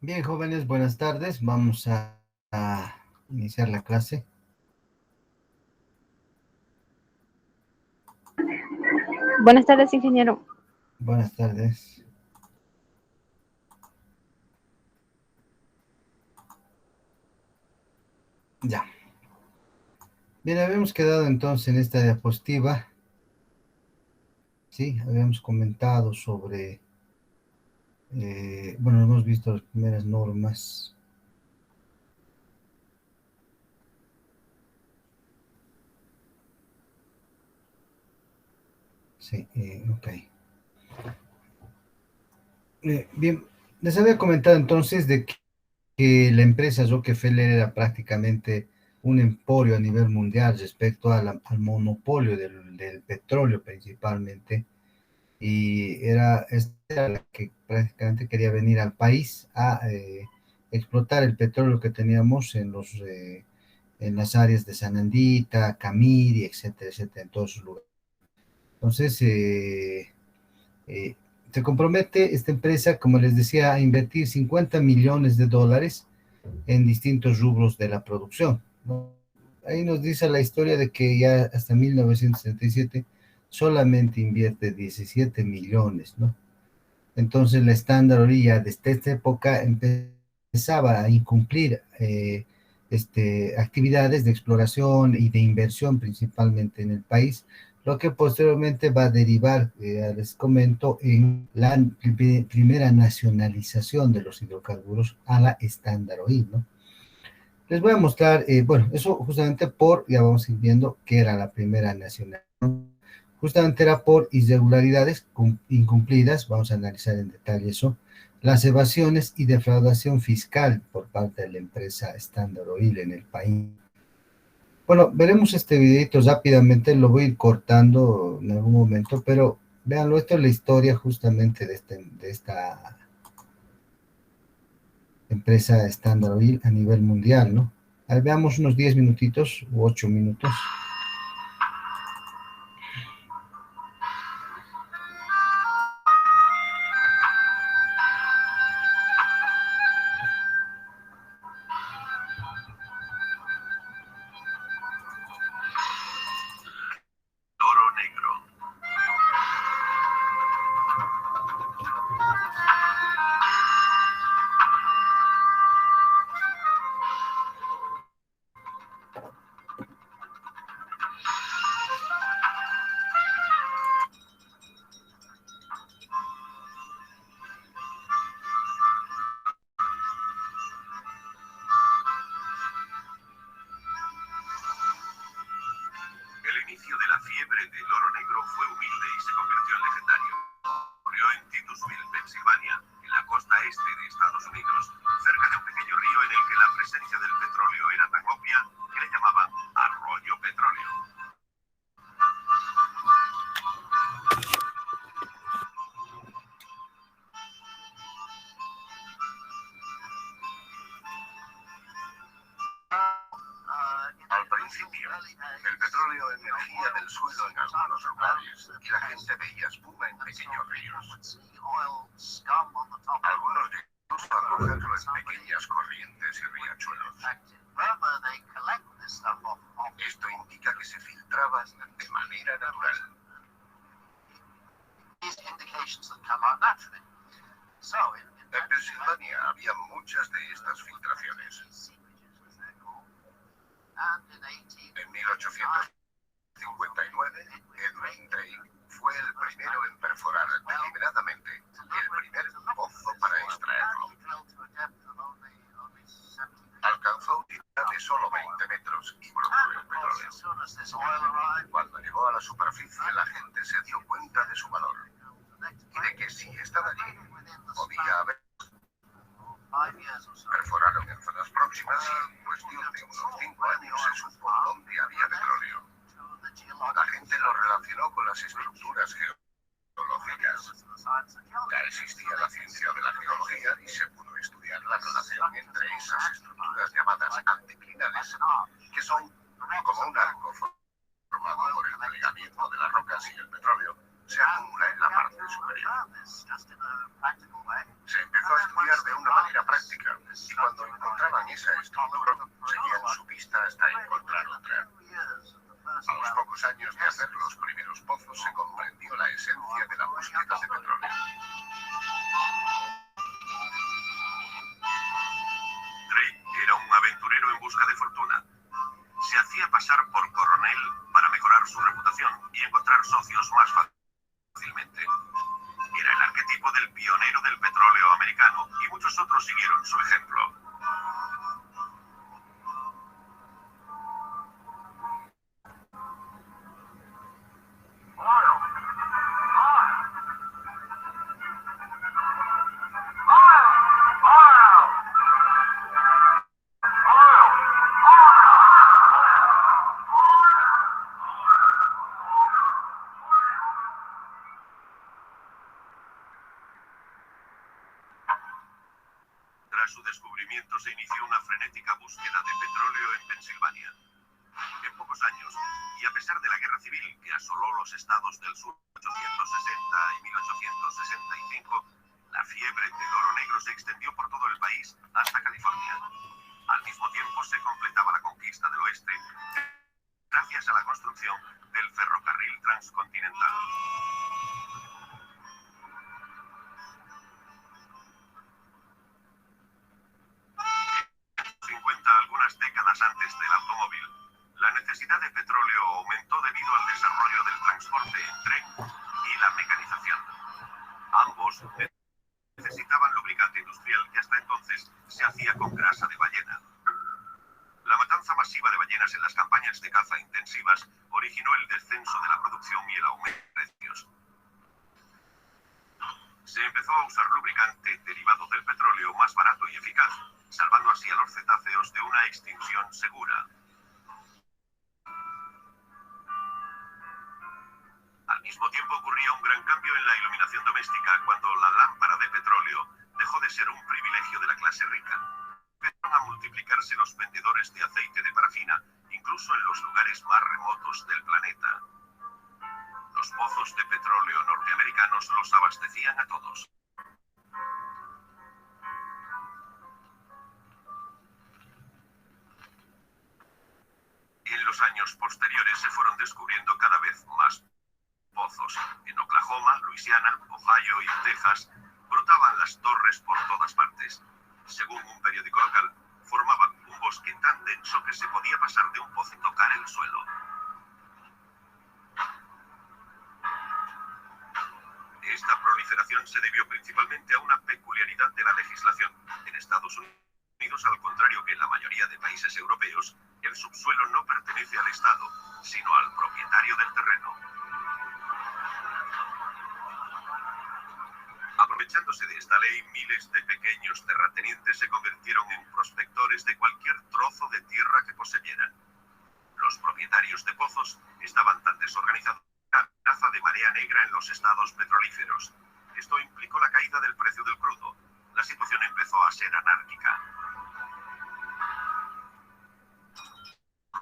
Bien, jóvenes, buenas tardes. Vamos a iniciar la clase. Buenas tardes, ingeniero. Buenas tardes. Ya. Bien, habíamos quedado entonces en esta diapositiva. Sí, habíamos comentado sobre, bueno, hemos visto las primeras normas. Sí, ok. Bien, les había comentado entonces de que la empresa Rockefeller era prácticamente un emporio a nivel mundial respecto al monopolio del petróleo principalmente, y esta era la que prácticamente quería venir al país a explotar el petróleo que teníamos en las áreas de Sanandita, Camiri, etcétera, etcétera, en todos esos lugares. Entonces, eh, se compromete esta empresa, como les decía, a invertir 50 millones de dólares en distintos rubros de la producción, ¿no? Ahí nos dice la historia de que ya hasta 1977 solamente invierte 17 millones, ¿no? Entonces la Standard Oil ya desde esta época empezaba a incumplir actividades de exploración y de inversión principalmente en el país, lo que posteriormente va a derivar, les comento, en la primera nacionalización de los hidrocarburos a la Standard Oil, ¿no? Les voy a mostrar, bueno, eso justamente ya vamos a ir viendo que era la primera nacional. Justamente era por irregularidades incumplidas, vamos a analizar en detalle eso, las evasiones y defraudación fiscal por parte de la empresa Standard Oil en el país. Bueno, veremos este videito rápidamente, lo voy a ir cortando en algún momento, pero véanlo, esto es la historia justamente de esta empresa Standard Oil a nivel mundial, ¿no? Ahí veamos unos 10 minutitos u 8 minutos. Oro negro. El inicio de la fiebre del oro negro fue humilde y se convirtió en legendario. Ocurrió en Titusville, Pensilvania, en la costa este de Estados Unidos, cerca de un pequeño río en el que la presencia del petróleo era tan obvia que le llamaban Arroyo Petróleo. Al principio, el petróleo emergía del suelo en algunos lugares y la gente veía espuma en pequeños ríos. Algunos incluso a cogerlo en pequeñas corrientes y riachuelos. Esto indica que se filtraba de manera natural. En Pensilvania había muchas de estas filtraciones. En 1859, Edwin Drake fue el primero en perforar deliberadamente el primer pozo para extraerlo. Alcanzó una de solo 20 metros y brotó el petróleo. Cuando llegó a la superficie, la gente se dio cuenta de su valor y de que si estaba allí, podía haber. Perforaron en zonas próximas y en cuestión de unos 5 años se supo dónde había petróleo. La gente lo relacionó con las estructuras geológicas. Ya existía la ciencia de la geología y se pudo estudiar la relación entre esas estructuras llamadas anticlinales, que son como un arco formado por el plegamiento de las rocas y el petróleo se acumula en la parte superior. Se empezó a estudiar de una manera práctica y cuando encontraban esa estructura, seguían su pista hasta encontrar otra. A los pocos años de hacer los primeros pozos se comprendió la esencia de la búsqueda de petróleo. Drake era un aventurero en busca de fortuna. Se hacía pasar por coronel para mejorar su reputación y encontrar socios más fácilmente. Era el arquetipo del pionero del petróleo americano y muchos otros siguieron su ejemplo. Tras su descubrimiento se inició una frenética búsqueda de petróleo en Pensilvania. En pocos años, y a pesar de la guerra civil que asoló los estados del sur en 1860 y 1865, la fiebre del oro negro se extendió por todo el país hasta California. Al mismo tiempo se completaba la conquista del oeste gracias a la construcción del ferrocarril transcontinental. 50, algunas décadas antes del automóvil, la necesidad de petróleo aumentó debido al desarrollo del transporte en tren y la mecanización. Ambos necesitaban lubricante industrial que hasta entonces se hacía con grasa de ballena. La matanza masiva de ballenas en las campañas de caza intensivas originó el descenso de la producción y el aumento de precios. Se empezó a usar lubricante derivado del petróleo más barato y eficaz, salvando así a los cetáceos de una extinción segura. Al mismo tiempo ocurría un gran cambio en la iluminación doméstica cuando la lámpara de petróleo dejó de ser un privilegio de la clase rica. Empezaron a multiplicarse los vendedores de aceite de parafina, incluso en los lugares más remotos del planeta. Los pozos de petróleo norteamericanos los abastecían a todos. En los años posteriores se fueron descubriendo cada vez más pozos. En Oklahoma, Luisiana, Ohio y Texas brotaban las torres por todas partes. Según un periódico local, formaban un bosque tan denso que se podía pasar de un pozo y tocar el suelo. Esta proliferación se debió principalmente a una peculiaridad de la legislación. En Estados Unidos, al contrario que en la mayoría de países europeos, el subsuelo no pertenece al Estado, sino al propietario del terreno. Aprovechándose de esta ley, miles de pequeños terratenientes se convirtieron en prospectores de cualquier trozo de tierra que poseyeran. Los propietarios de pozos estaban tan desorganizados como la amenaza de marea negra en los estados petrolíferos. Esto implicó la caída del precio del crudo. La situación empezó a ser anárquica.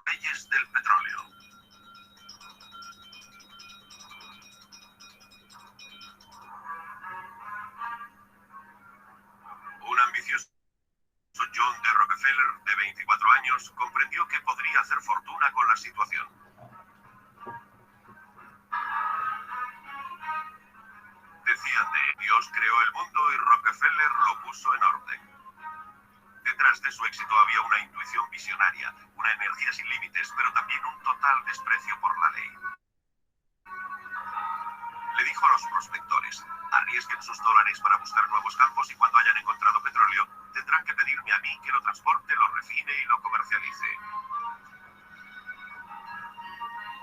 Reyes del petróleo. Un ambicioso John D. Rockefeller, de 24 años, comprendió que podría hacer fortuna con la situación. Decían de Dios creó el mundo y Rockefeller lo puso en orden. Detrás de su éxito había una intuición visionaria, una energía sin límites, pero también un total desprecio por la ley. Le dijo a los prospectores: arriesguen sus dólares para buscar nuevos campos y cuando hayan encontrado petróleo, tendrán que pedirme a mí que lo transporte, lo refine y lo comercialice.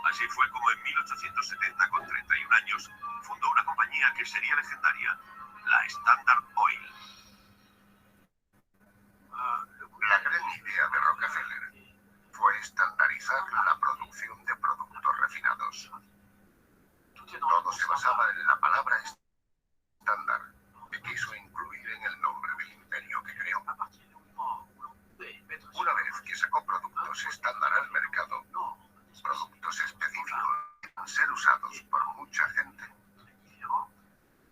Así fue como en 1870, con 31 años, fundó una compañía que sería legendaria, la Standard Oil. La gran idea de Rockefeller fue estandarizar la producción de productos refinados. Todo se basaba en la palabra estándar, que quiso incluir en el nombre del imperio que creó. Una vez que sacó productos estándar al mercado, productos específicos ser usados por mucha gente.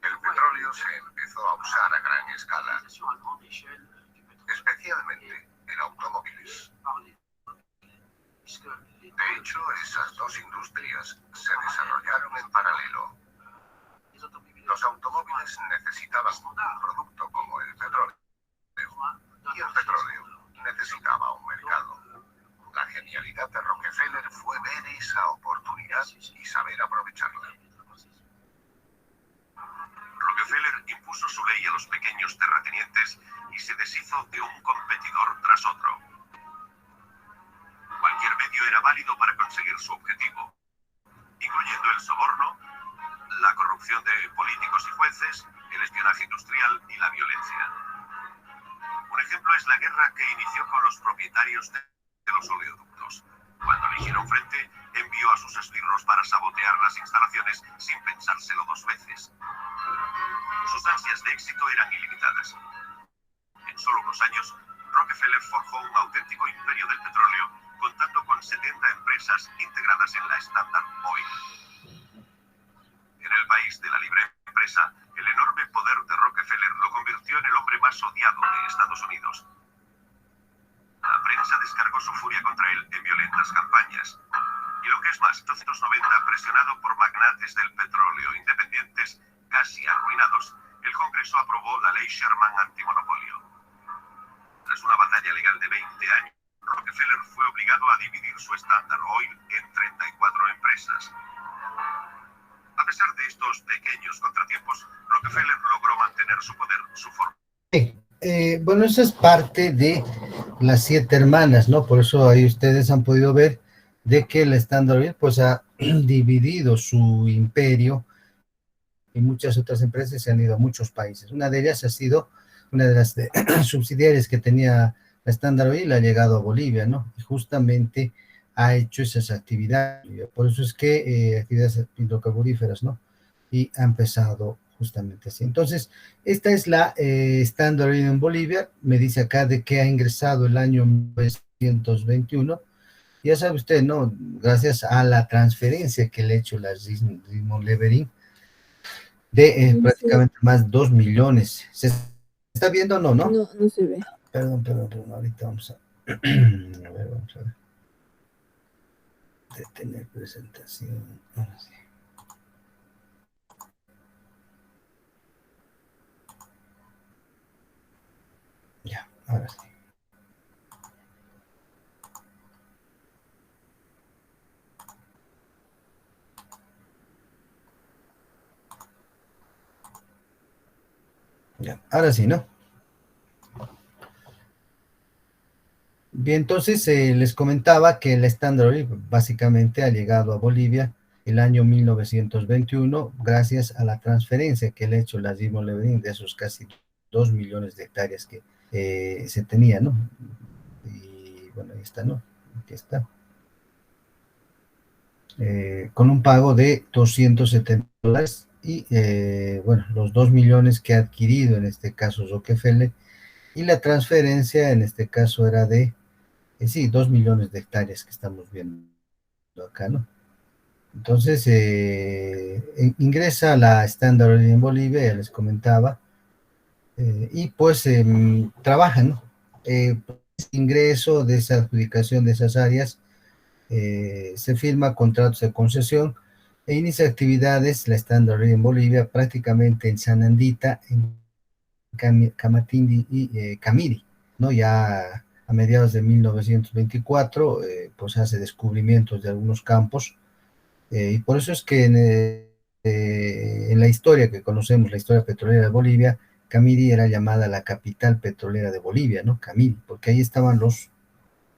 El petróleo petróleo se empezó a usar a gran escala, especialmente en automóviles. De hecho, esas dos industrias se desarrollaron en paralelo. Los automóviles necesitaban un producto como el petróleo, y el petróleo necesitaba un mercado. La genialidad de Rockefeller fue ver esa oportunidad y saber aprovecharla. Rockefeller impuso su ley a los pequeños terratenientes y se deshizo de un competidor tras otro. Cualquier medio era válido para conseguir su objetivo, incluyendo el soborno, la corrupción de políticos y jueces, el espionaje industrial y la violencia. Un ejemplo es la guerra que inició con los propietarios de los oleoductos. Cuando eligieron frente, envió a sus esbirros para sabotear las instalaciones sin pensárselo dos veces. Sus ansias de éxito eran ilimitadas. En solo unos años, Rockefeller forjó un auténtico imperio del petróleo, contando con 70 empresas integradas en la Standard Oil. En el país de la libre empresa, el enorme poder de Rockefeller lo convirtió en el hombre más odiado de Estados Unidos. La prensa descargó su furia contra él en violentas campañas. Y lo que es más, en 1990, presionado por magnates del petróleo independientes, casi arruinados, el Congreso aprobó la ley Sherman antimonopolio. Tras una batalla legal de 20 años, Rockefeller fue obligado a dividir su Standard Oil en 34 empresas. A pesar de estos pequeños contratiempos, Rockefeller logró mantener su poder, su forma. Bueno, esa es parte de las 7 hermanas, ¿no? Por eso ahí ustedes han podido ver de que el Standard Oil pues ha dividido su imperio y muchas otras empresas se han ido a muchos países. Una de ellas ha sido una de las subsidiarias que tenía la Standard Oil, ha llegado a Bolivia, ¿no? Y justamente ha hecho esas actividades. Por eso es que actividades hidrocarburíferas, ¿no? Y ha empezado justamente así. Entonces, esta es la Standard Oil en Bolivia. Me dice acá de que ha ingresado el año 1921. Ya sabe usted, ¿no? Gracias a la transferencia que le ha hecho la Raymond Levering de prácticamente más 2 millones. ¿Se está viendo o no, no? No, no se ve. Perdón, ahorita vamos a... a ver, vamos a ver. Detener presentación. Ahora sí. Ya, ahora sí. Ya, ahora sí, ¿no? Bien, entonces les comentaba que el Standard Oil básicamente ha llegado a Bolivia el año 1921 gracias a la transferencia que le ha hecho la Raymond Levering de esos casi 2 millones de hectáreas que se tenía, ¿no? Y bueno, ahí está, ¿no? Aquí está. Con un pago de $270 y, bueno, los 2 millones que ha adquirido en este caso Rockefeller y la transferencia en este caso era de, sí, 2 millones de hectáreas que estamos viendo acá, ¿no? Entonces, ingresa a la Standard Oil en Bolivia, ya les comentaba, y pues trabajan, ¿no? Ingreso de esa adjudicación de esas áreas, se firma contratos de concesión e inicia actividades, la Standard Oil en Bolivia, prácticamente en Sanandita, en Camatindi y Camiri, ¿no? Ya a mediados de 1924, pues hace descubrimientos de algunos campos, y por eso es que en la historia que conocemos, la historia petrolera de Bolivia, Camiri era llamada la capital petrolera de Bolivia, ¿no? Camiri, porque ahí estaban los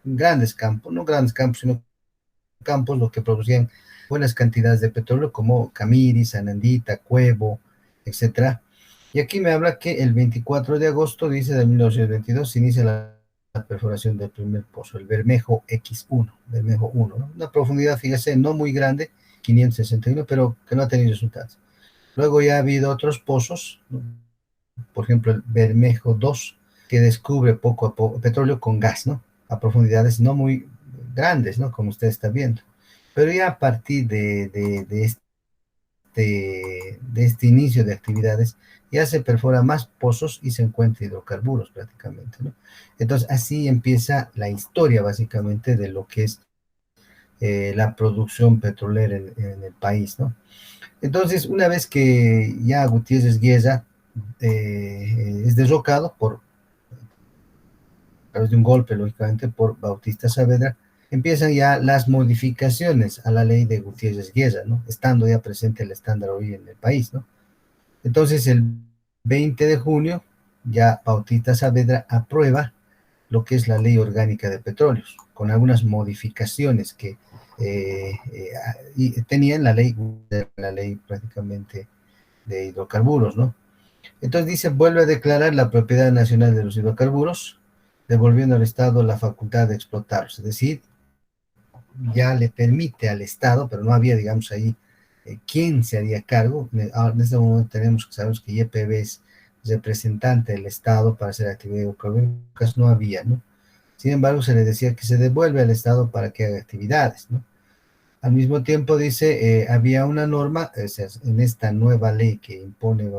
grandes campos, no grandes campos, sino campos los que producían buenas cantidades de petróleo, como Camiri, Sanandita, Cuevo, etcétera. Y aquí me habla que el 24 de agosto, dice, de 1922, se inicia la perforación del primer pozo, el Bermejo X1, Bermejo 1, ¿no? Una profundidad, fíjese, no muy grande, 561, pero que no ha tenido resultados. Luego ya ha habido otros pozos, ¿no? Por ejemplo, el Bermejo 2, que descubre poco a poco petróleo con gas, ¿no? A profundidades no muy grandes, ¿no? Como usted está viendo. Pero ya a partir de de este inicio de actividades, ya se perfora más pozos y se encuentra hidrocarburos prácticamente, ¿no? Entonces, así empieza la historia básicamente de lo que es la producción petrolera en el país, ¿no? Entonces, una vez que ya Gutiérrez Gueza es derrocado a través de un golpe, lógicamente, por Bautista Saavedra, empiezan ya las modificaciones a la ley de Gutiérrez Gueza, ¿no? Estando ya presente el estándar hoy en el país, ¿no? Entonces, el 20 de junio, ya Bautista Saavedra aprueba lo que es la ley orgánica de petróleos, con algunas modificaciones que tenían la ley prácticamente de hidrocarburos, ¿no? Entonces dice, vuelve a declarar la propiedad nacional de los hidrocarburos, devolviendo al Estado la facultad de explotarlos. Es decir, ya le permite al Estado, pero no había, digamos, ahí quién se haría cargo. En este momento tenemos que saber que YPB es representante del Estado para hacer actividades hidrocarburíferas, no había, ¿no? Sin embargo, se le decía que se devuelve al Estado para que haga actividades, ¿no? Al mismo tiempo dice, había una norma, o sea, en esta nueva ley que impone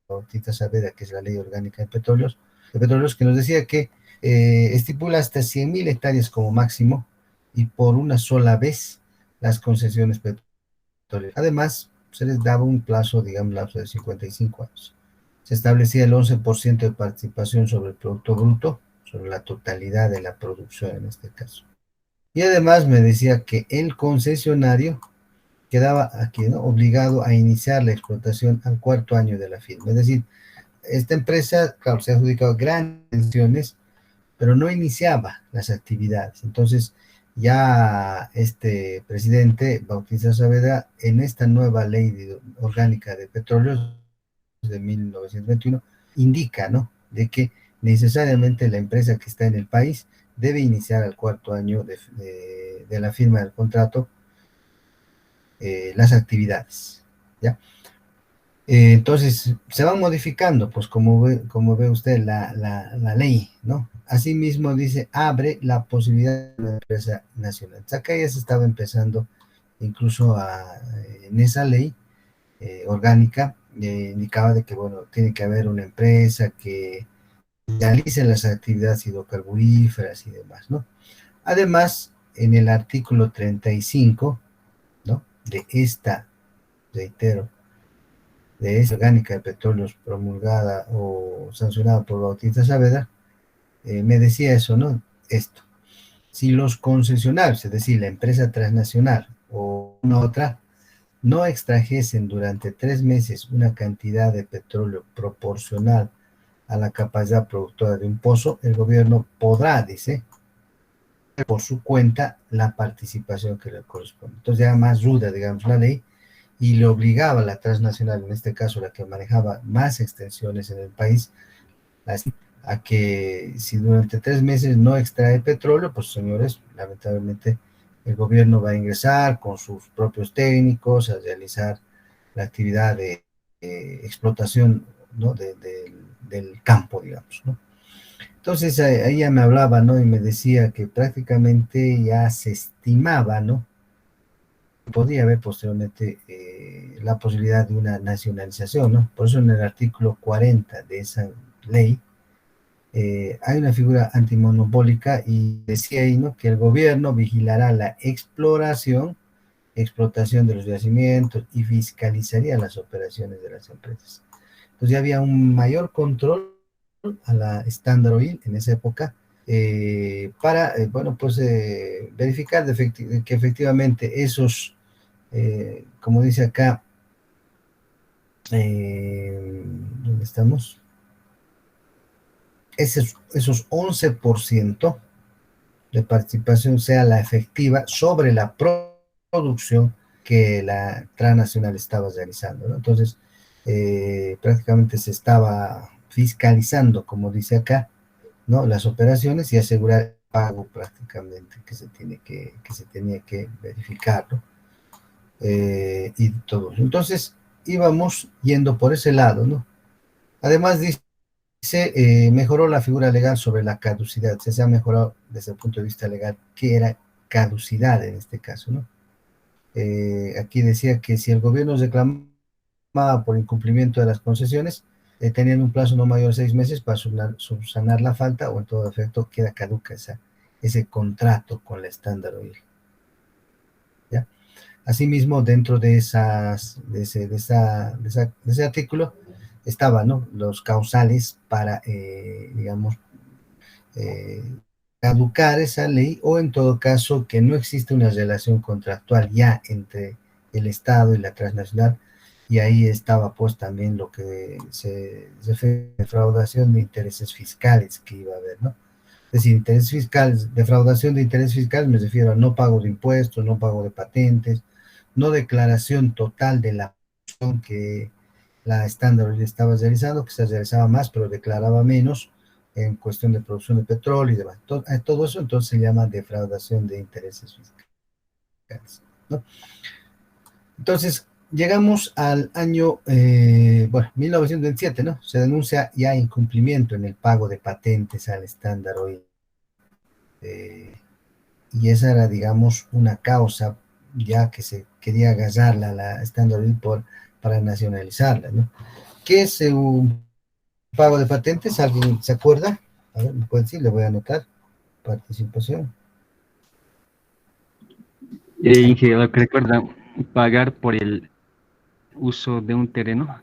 Bautista Saavedra, que es la ley orgánica de petróleos, que nos decía que estipula hasta 100.000 hectáreas como máximo y por una sola vez las concesiones petroleras. Además, se les daba un plazo, digamos, lapso de 55 años. Se establecía el 11% de participación sobre el Producto Bruto, sobre la totalidad de la producción en este caso. Y además me decía que el concesionario quedaba aquí, ¿no?, obligado a iniciar la explotación al cuarto año de la firma. Es decir, esta empresa, claro, se ha adjudicado grandes pensiones, pero no iniciaba las actividades. Entonces, ya este presidente, Bautista Saavedra, en esta nueva ley orgánica de petróleos de 1921, indica, ¿no?, de que necesariamente la empresa que está en el país debe iniciar al cuarto año de la firma del contrato las actividades, ¿ya? Entonces, se van modificando, pues como ve usted la ley, ¿no? Asimismo, dice, abre la posibilidad de una empresa nacional. Entonces, acá ya se estaba empezando, incluso en esa ley orgánica, indicaba de que, bueno, tiene que haber una empresa que realice las actividades hidrocarburíferas y demás, ¿no? Además, en el artículo 35, ¿no?, de esta, reitero, de esta orgánica de petróleos promulgada o sancionada por Bautista Saavedra, me decía eso, ¿no? Esto. Si los concesionarios, es decir, la empresa transnacional o una otra, no extrajesen durante 3 meses una cantidad de petróleo proporcional a la capacidad productora de un pozo, el gobierno podrá, dice, por su cuenta la participación que le corresponde. Entonces ya más ruda, digamos, la ley, y le obligaba a la transnacional, en este caso la que manejaba más extensiones en el país, a que si durante 3 meses no extrae petróleo, pues señores, lamentablemente el gobierno va a ingresar con sus propios técnicos a realizar la actividad de explotación, ¿no?, del campo, digamos, ¿no? Entonces ella me hablaba, ¿no?, y me decía que prácticamente ya se estimaba, ¿no?, podría haber posteriormente la posibilidad de una nacionalización, ¿no? Por eso en el artículo 40 de esa ley hay una figura antimonopólica y decía ahí, ¿no?, que el gobierno vigilará la exploración, explotación de los yacimientos y fiscalizaría las operaciones de las empresas. Entonces ya había un mayor control a la Standard Oil en esa época para, bueno, pues verificar que efectivamente esos, como dice acá, ¿dónde estamos? Esos 11% de participación sea la efectiva sobre la producción que la transnacional estaba realizando, ¿no? Entonces, prácticamente se estaba fiscalizando, como dice acá, ¿no?, las operaciones y asegurar el pago prácticamente que se tenía que verificar, ¿no? Y todo eso. Entonces, íbamos yendo por ese lado, ¿no? Además, dice, mejoró la figura legal sobre la caducidad. Se ha mejorado desde el punto de vista legal qué era caducidad en este caso, ¿no? Aquí decía que si el gobierno reclamaba por incumplimiento de las concesiones, tenían un plazo no mayor a 6 meses para subsanar la falta o en todo efecto queda caduca ese contrato con la Standard Oil. ¿Ya? Asimismo, dentro de ese artículo estaban, ¿no?, los causales para, digamos, eh, caducar esa ley o en todo caso que no existe una relación contractual ya entre el Estado y la transnacional, y ahí estaba pues también lo que se refiere a defraudación de intereses fiscales que iba a haber, ¿no? Es decir, intereses fiscales, defraudación de intereses fiscales me refiero a no pago de impuestos, no pago de patentes, no declaración total de la producción que la Standard estaba realizando, que se realizaba más, pero declaraba menos en cuestión de producción de petróleo y demás. Todo eso entonces se llama defraudación de intereses fiscales, ¿no? Entonces, llegamos al año, bueno, 1927, ¿no? Se denuncia ya incumplimiento en el pago de patentes al Standard Oil. Y esa era, digamos, una causa ya que se quería agarrarla a la Standard Oil para nacionalizarla, ¿no? ¿Qué es un pago de patentes? ¿Alguien se acuerda? A ver, ¿me puede decir? Le voy a anotar. Participación. Ingeniero, lo que recuerda, pagar por el uso de un terreno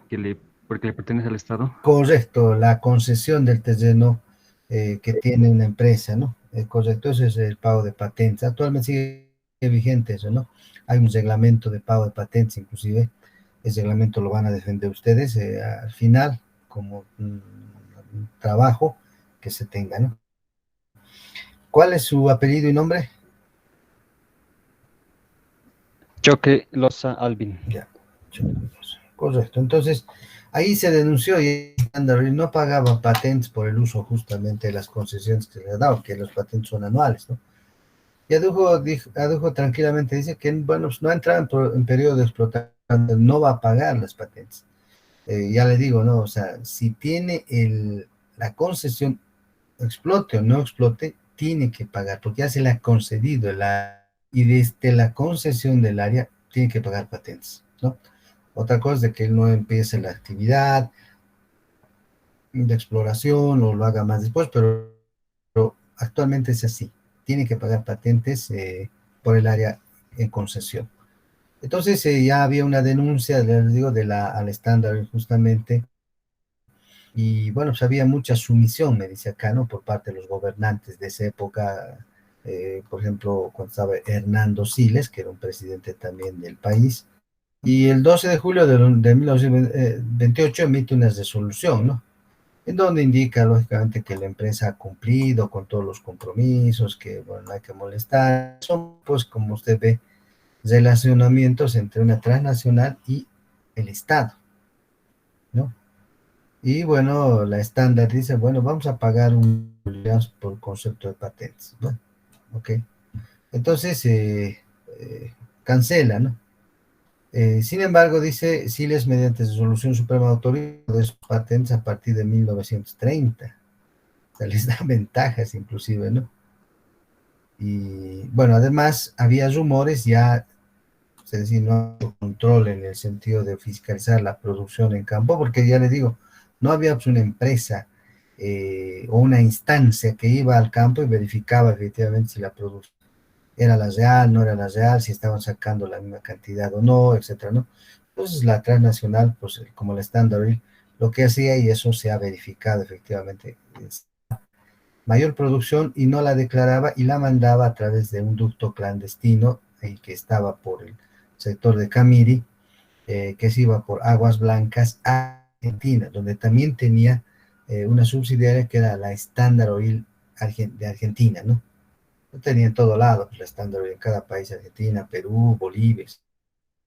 porque le pertenece al Estado. Correcto, la concesión del terreno que tiene una empresa, ¿no? Correcto, ese es el pago de patentes. Actualmente sigue vigente eso, ¿no? Hay un reglamento de pago de patentes, inclusive. Ese reglamento lo van a defender ustedes al final, como un trabajo que se tenga, ¿no? ¿Cuál es su apellido y nombre? Choque Loza Alvin. Ya, correcto. Entonces, ahí se denunció y Standard Oil no pagaba patentes por el uso justamente de las concesiones que le daban, que los patentes son anuales, ¿no? Y adujo tranquilamente, dice que, bueno, pues no ha entrado en periodo de explotación, no va a pagar las patentes. Ya le digo, ¿no? O sea, si tiene la concesión, explote o no explote, tiene que pagar, porque ya se le ha concedido y desde la concesión del área tiene que pagar patentes, ¿no? Otra cosa es de que él no empiece la actividad de exploración o lo haga más después, pero actualmente es así. Tiene que pagar patentes por el área en concesión. Entonces ya había una denuncia, les digo, al estándar justamente, y bueno, pues había mucha sumisión, me dice acá, ¿no? Por parte de los gobernantes de esa época, por ejemplo, cuando estaba Hernando Siles, que era un presidente también del país, y el 12 de julio de 1928 emite una resolución, ¿no? En donde indica, lógicamente, que la empresa ha cumplido con todos los compromisos, que, bueno, no hay que molestar. Son, pues, como usted ve, relacionamientos entre una transnacional y el Estado, ¿no? Y, bueno, la estándar dice, bueno, vamos a pagar un por concepto de patentes, ¿no? Ok. Entonces, cancela, ¿no? Sin embargo, dice Siles, mediante resolución suprema autorizó de sus patentes a partir de 1930. O sea, les da ventajas inclusive, ¿no? Y bueno, además había rumores ya, es decir, no había control en el sentido de fiscalizar la producción en campo, porque ya les digo, no había pues, una empresa o una instancia que iba al campo y verificaba efectivamente si la producción era la real, no era la real, si estaban sacando la misma cantidad o no, etcétera, ¿no? Entonces la transnacional, pues como la Standard Oil, lo que hacía, y eso se ha verificado efectivamente, es mayor producción y no la declaraba y la mandaba a través de un ducto clandestino que estaba por el sector de Camiri, que se iba por Aguas Blancas a Argentina, donde también tenía una subsidiaria que era la Standard Oil de Argentina, ¿no? Lo tenía en todo lado, pues, la Standard Oil en cada país, Argentina, Perú, Bolivia,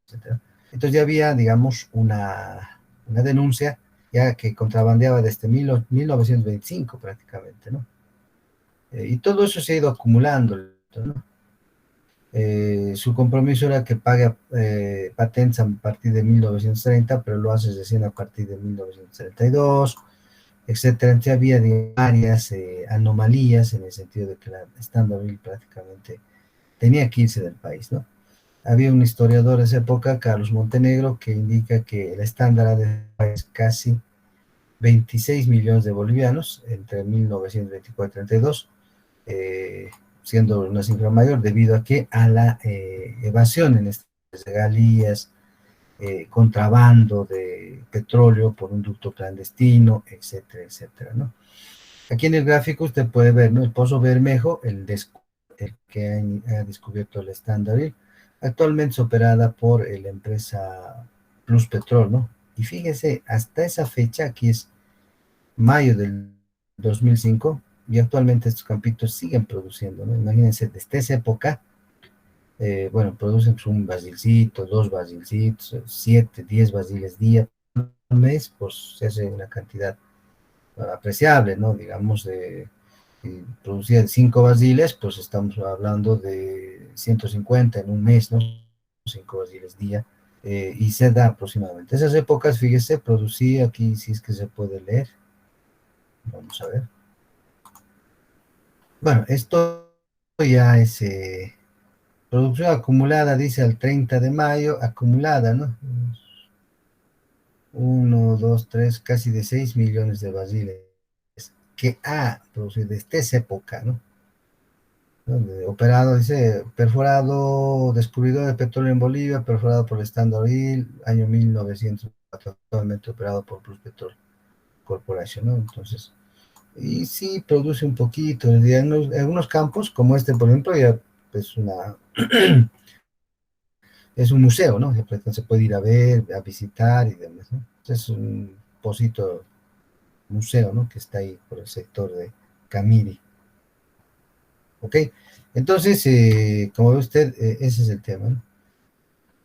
etcétera. Entonces ya había, digamos, una denuncia ya que contrabandeaba desde 1925 prácticamente, ¿no? Y todo eso se ha ido acumulando, ¿no? Su compromiso era que pague patentes a partir de 1930, pero lo hace recién a partir de 1932, etcétera. Entonces había varias anomalías en el sentido de que la Standard Oil prácticamente tenía que irse del país, ¿no? Había un historiador de esa época, Carlos Montenegro, que indica que el estándar es casi 26 millones de bolivianos entre 1924 y 32, siendo una cifra mayor debido a que a la evasión en estas regalías, contrabando de petróleo por un ducto clandestino, etcétera, etcétera, ¿no? Aquí en el gráfico usted puede ver, ¿no? El Pozo Bermejo, el que ha descubierto el estándar, actualmente es operada por la empresa Plus Petrol, ¿no? Y fíjese, hasta esa fecha, aquí es mayo del 2005, y actualmente estos campitos siguen produciendo, ¿no? Imagínense, desde esa época, bueno, producen pues, un basilcito, dos basilcitos, 7, 10 basiles día al mes, pues se hace una cantidad apreciable, ¿no? Digamos, si producían 5 basiles, pues estamos hablando de 150 en un mes, ¿no? 5 basiles día, y se da aproximadamente. Esas épocas, fíjese, producía aquí, si es que se puede leer, vamos a ver. Bueno, esto ya es producción acumulada, dice al 30 de mayo, acumulada, ¿no? 1, 2, 3, casi de 6 millones de basiles que ha producido desde esa época, ¿no? Operado, dice, perforado, descubridor de petróleo en Bolivia, perforado por el Standard Oil, año 1904, actualmente operado por Plus Petrol Corporation, ¿no? Entonces, y sí produce un poquito, en algunos campos, como este, por ejemplo, ya es es un museo, ¿no? Se puede ir a ver, a visitar y demás, ¿no? Es un pocito museo, ¿no? Que está ahí por el sector de Camiri. ¿Ok? Entonces, como ve usted, ese es el tema, ¿no?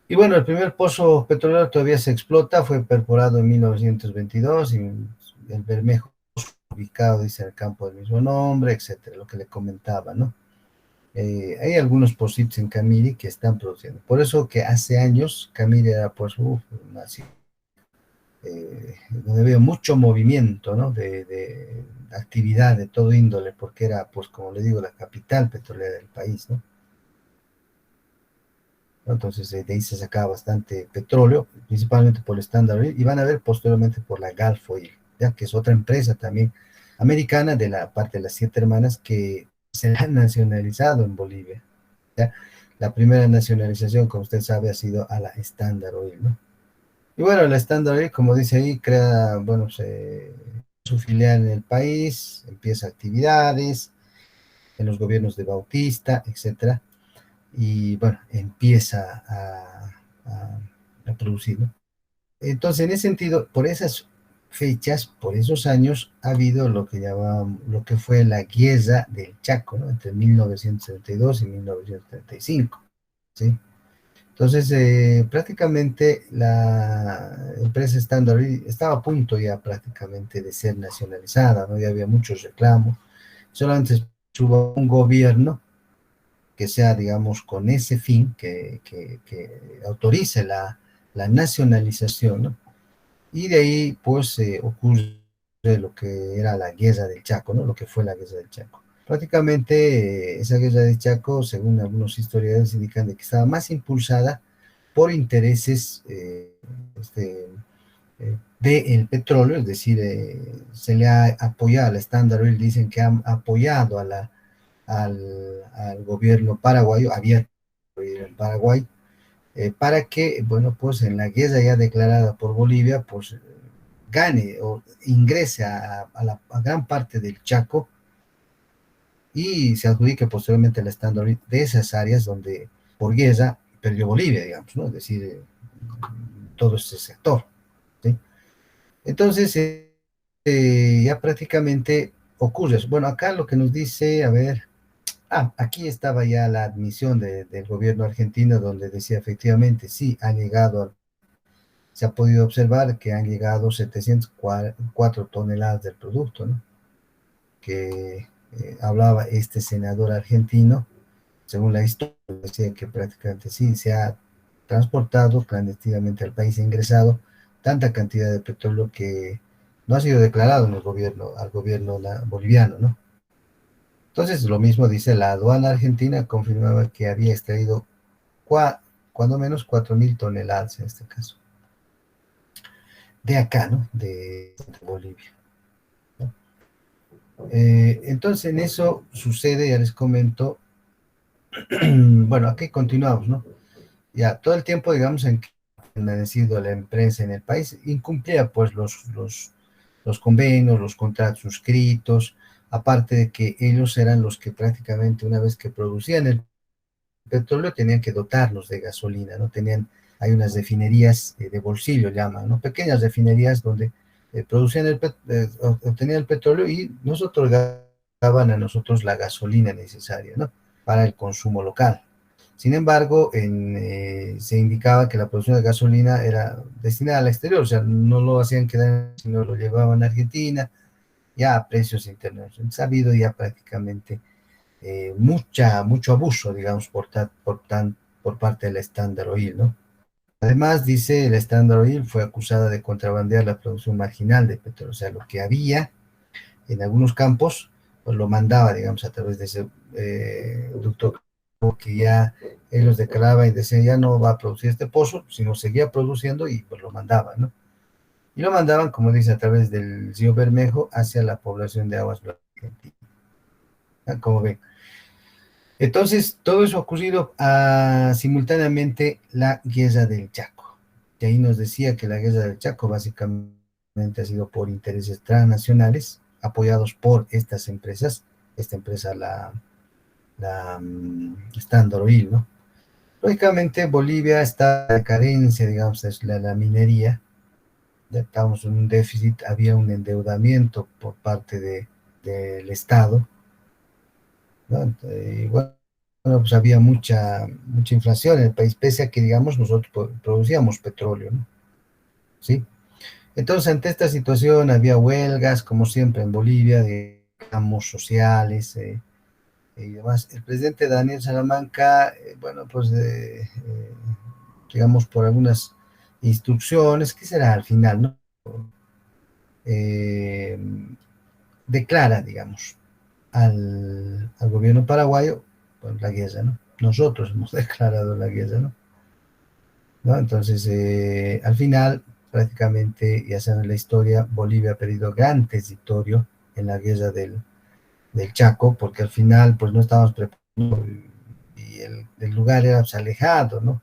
Y bueno, el primer pozo petrolero todavía se explota, fue perforado en 1922 y el Bermejo ubicado, dice, en el campo del mismo nombre, etcétera, lo que le comentaba, ¿no? Hay algunos pozos en Camiri que están produciendo. Por eso que hace años Camiri era pues donde había mucho movimiento, ¿no? De actividad de todo índole, porque era, pues como le digo, la capital petrolera del país, ¿no? Entonces de ahí se sacaba bastante petróleo, principalmente por el Standard Oil, y van a ver posteriormente por la Gulf Oil, ya que es otra empresa también americana de la parte de las siete hermanas que se ha nacionalizado en Bolivia, ¿ya? La primera nacionalización, como usted sabe, ha sido a la Standard Oil, ¿no? Y bueno, la Standard Oil, como dice ahí, crea, bueno, su filial en el país, empieza actividades en los gobiernos de Bautista, etcétera, y bueno, empieza a producir, ¿no? Entonces, en ese sentido, por esas fechas, por esos años, ha habido lo que llaman, lo que fue la guerra del Chaco, ¿no? Entre 1972 y 1935, ¿sí? Entonces, prácticamente la empresa Standard Oil estaba a punto ya prácticamente de ser nacionalizada, ¿no? Ya había muchos reclamos, solamente hubo un gobierno que sea, digamos, con ese fin, que autorice la nacionalización, ¿no? Y de ahí, pues, ocurre lo que era la guerra del Chaco, ¿no? Lo que fue la guerra del Chaco. Prácticamente, esa guerra del Chaco, según algunos historiadores, indican de que estaba más impulsada por intereses del petróleo, es decir, se le ha apoyado al Standard Oil, dicen que han apoyado al gobierno paraguayo, había en Paraguay, para que, bueno, pues en la guerra ya declarada por Bolivia, pues gane o ingrese a gran parte del Chaco y se adjudique posteriormente el estándar de esas áreas donde por guerra perdió Bolivia, digamos, ¿no? Es decir, todo ese sector, ¿sí? Entonces, ya prácticamente ocurre eso. Bueno, acá lo que nos dice, a ver, aquí estaba ya la admisión del gobierno argentino donde decía efectivamente, sí, se ha podido observar que han llegado 704 toneladas del producto, ¿no? Que hablaba este senador argentino, según la historia, decía que prácticamente sí, se ha transportado clandestinamente al país, ha ingresado tanta cantidad de petróleo que no ha sido declarado en el gobierno, al gobierno boliviano, ¿no? Entonces, lo mismo dice la aduana argentina, confirmaba que había extraído cuando menos 4.000 toneladas en este caso. De acá, ¿no? De Bolivia. ¿No? Entonces en eso sucede, ya les comento, bueno, aquí continuamos, ¿no? Ya todo el tiempo, digamos, en que ha permanecido la empresa en el país, incumplía pues los convenios, los contratos suscritos, aparte de que ellos eran los que prácticamente una vez que producían el petróleo tenían que dotarnos de gasolina, ¿no? Hay unas refinerías de bolsillo, llaman, ¿no? Pequeñas refinerías donde obtenían el petróleo y nosotros daban a nosotros la gasolina necesaria, ¿no? Para el consumo local. Sin embargo, se indicaba que la producción de gasolina era destinada al exterior, o sea, no lo hacían quedar, sino lo llevaban a Argentina, ya a precios internacionales. Ha habido ya prácticamente mucho abuso, digamos, por parte del Standard Oil, ¿no? Además, dice, el Standard Oil fue acusada de contrabandear la producción marginal de petróleo, o sea, lo que había en algunos campos, pues lo mandaba, digamos, a través de ese ducto que ya ellos declaraban y decían, ya no va a producir este pozo, sino seguía produciendo y pues lo mandaba, ¿no? Y lo mandaban, como dice, a través del río Bermejo hacia la población de Aguas Blancas, como ven. Entonces, todo eso ha ocurrido simultáneamente la guerra del Chaco. Y ahí nos decía que la guerra del Chaco básicamente ha sido por intereses transnacionales, apoyados por estas empresas, esta empresa, Standard Oil, ¿no? Lógicamente, Bolivia está en carencia, digamos, de la minería. Ya estábamos en un déficit, había un endeudamiento por parte del Estado, ¿no? Y bueno, pues había mucha inflación en el país, pese a que, digamos, nosotros producíamos petróleo, ¿no? ¿Sí? Entonces, ante esta situación, había huelgas, como siempre en Bolivia, de digamos, sociales y demás. El presidente Daniel Salamanca, bueno, pues, digamos, por algunas instrucciones, ¿qué será al final, no? Eh, Declara, digamos, al gobierno paraguayo, pues, la guerra, ¿no? Nosotros hemos declarado la guerra, ¿no? Entonces, al final, prácticamente, ya saben la historia, Bolivia ha perdido gran territorio en la guerra del Chaco, porque al final, pues no estábamos preparados y el lugar era pues, alejado, ¿no?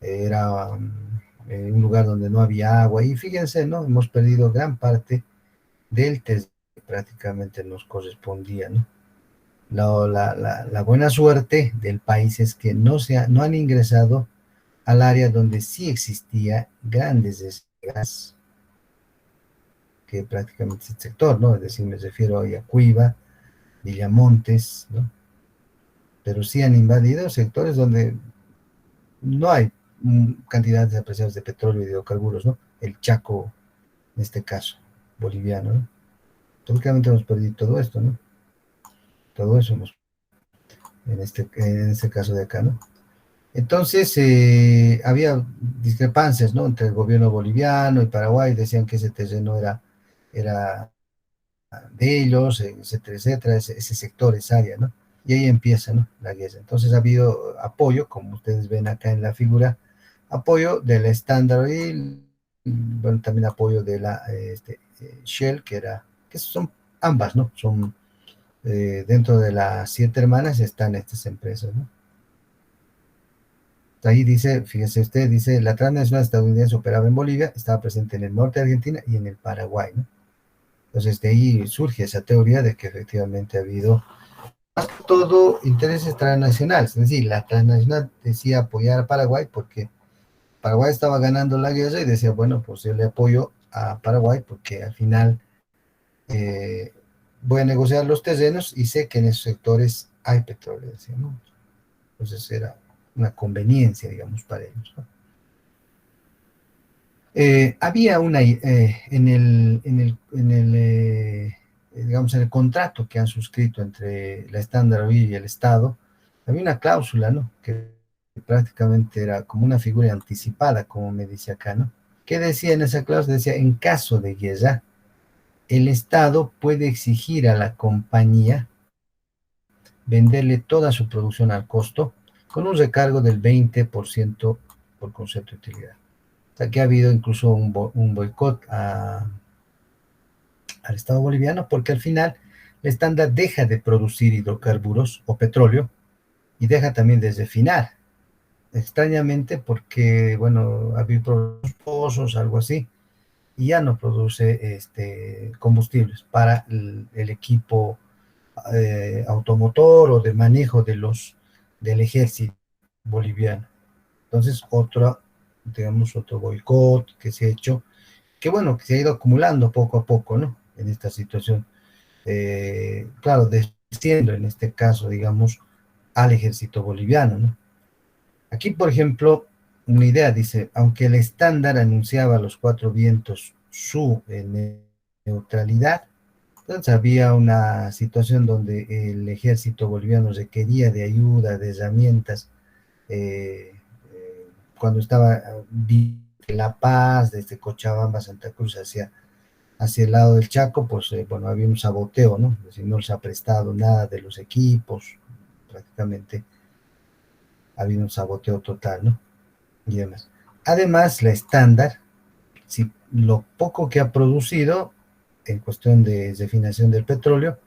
Era un lugar donde no había agua, y fíjense, ¿no? Hemos perdido gran parte del territorio que prácticamente nos correspondía, ¿no? La buena suerte del país es que no han ingresado al área donde sí existía grandes descargas, que prácticamente es el sector, ¿no? Es decir, me refiero a Cuiva, Villamontes, ¿no? Pero sí han invadido sectores donde no hay cantidades apreciadas de petróleo y de hidrocarburos, ¿no? El Chaco, en este caso, boliviano, ¿no? Prácticamente hemos perdido todo esto, ¿no? Todo eso en este caso de acá, ¿no? Entonces, había discrepancias, ¿no? Entre el gobierno boliviano y Paraguay, decían que ese terreno era de ellos, etcétera, ese sector, esa área, ¿no? Y ahí empieza, ¿no? La guerra. Entonces ha habido apoyo, como ustedes ven acá en la figura, apoyo del Standard Oil, bueno, también apoyo de la Shell, que son ambas, ¿no? Son, dentro de las 7 hermanas están estas empresas, ¿no? Ahí dice, fíjese usted, dice, la transnacional estadounidense operaba en Bolivia, estaba presente en el norte de Argentina y en el Paraguay, ¿no? Entonces de ahí surge esa teoría de que efectivamente ha habido más que todo intereses transnacionales, es decir, la transnacional decía apoyar a Paraguay porque Paraguay estaba ganando la guerra y decía, bueno, pues yo le apoyo a Paraguay porque al final voy a negociar los terrenos y sé que en esos sectores hay petróleo, decía, ¿no? Entonces era una conveniencia, digamos, para ellos, ¿no? Había digamos, en el contrato que han suscrito entre la Standard Oil y el Estado, había una cláusula, ¿no? Que prácticamente era como una figura anticipada, como me dice acá, ¿no? ¿Qué decía en esa cláusula? Decía, en caso de guerra, el Estado puede exigir a la compañía venderle toda su producción al costo con un recargo del 20% por concepto de utilidad. O sea, que ha habido incluso un boicot al Estado boliviano, porque al final el estándar deja de producir hidrocarburos o petróleo y deja también de refinar. Extrañamente, porque, bueno, ha habido pozos, algo así, y ya no produce combustibles para el equipo automotor o de manejo del ejército boliviano. Entonces, digamos, otro boicot que se ha hecho, que bueno, que se ha ido acumulando poco a poco, ¿no? En esta situación. Claro, desciendo en este caso, digamos, al ejército boliviano, ¿no? Aquí, por ejemplo, una idea dice, aunque el estándar anunciaba a los cuatro vientos su neutralidad, entonces había una situación donde el ejército boliviano requería de ayuda, de herramientas, cuando estaba de La Paz, desde Cochabamba, Santa Cruz, hacia el lado del Chaco, pues bueno, había un saboteo, ¿no? Es decir, no les ha prestado nada de los equipos, prácticamente ha habido un saboteo total, ¿no? Y demás. Además, la estándar, si lo poco que ha producido en cuestión de refinación del petróleo,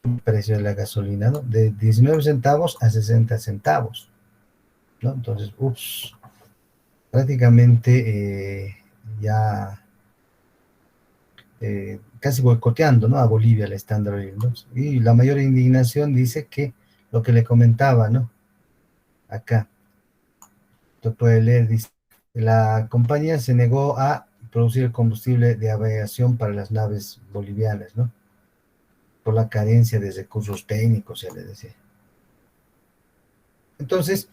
el precio de la gasolina, ¿no? De 19 centavos a 60 centavos, ¿no? Entonces, ups, prácticamente ya casi boicoteando, ¿no? A Bolivia el estándar Oil, ¿no? Y la mayor indignación dice que lo que le comentaba, ¿no? Acá, usted puede leer, dice, la compañía se negó a producir el combustible de aviación para las naves bolivianas, ¿no? Por la carencia de recursos técnicos, ya les decía. Entonces,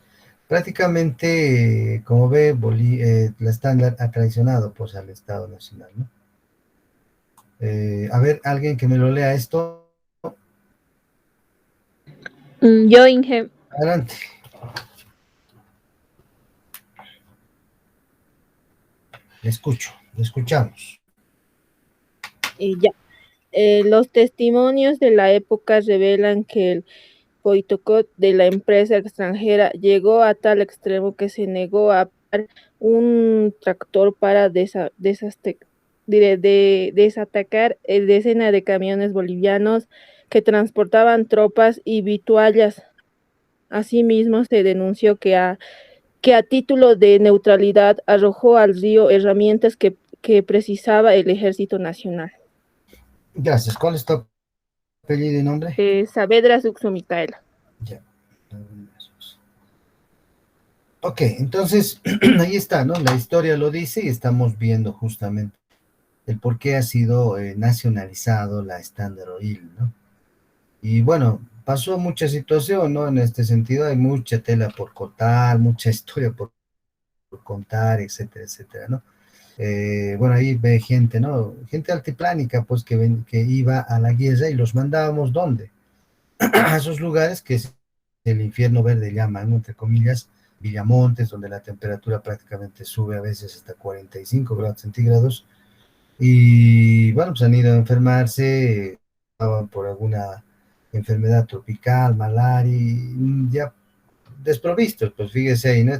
prácticamente, como ve, la estándar ha traicionado pues al Estado Nacional, ¿no? A ver, alguien que me lo lea esto. Yo, Inge, Adelante. Le escucho, le escuchamos. ya. Los testimonios de la época revelan que el boicot de la empresa extranjera llegó a tal extremo que se negó a pagar un tractor para desatacar decenas de camiones bolivianos que transportaban tropas y vituallas. Asimismo, se denunció que a título de neutralidad arrojó al río herramientas que precisaba el Ejército Nacional. Gracias. ¿Cuál es tu apellido y nombre? Saavedra Sucso Micaela. Ya. Ok, entonces ahí está, ¿no? La historia lo dice y estamos viendo justamente el por qué ha sido nacionalizado la Standard Oil, ¿no? Y bueno, pasó mucha situación, ¿no? En este sentido hay mucha tela por cortar, mucha historia por contar, etcétera, etcétera, ¿no? Bueno, ahí ve gente, ¿no? Gente altiplánica, pues que iba a la guerra y los mandábamos, ¿dónde? A esos lugares que es el infierno verde llaman, ¿no? Entre comillas, Villamontes, donde la temperatura prácticamente sube a veces hasta 45 grados centígrados. Y bueno, pues han ido a enfermarse por alguna enfermedad tropical, malaria, y ya desprovistos, pues fíjese ahí, ¿no?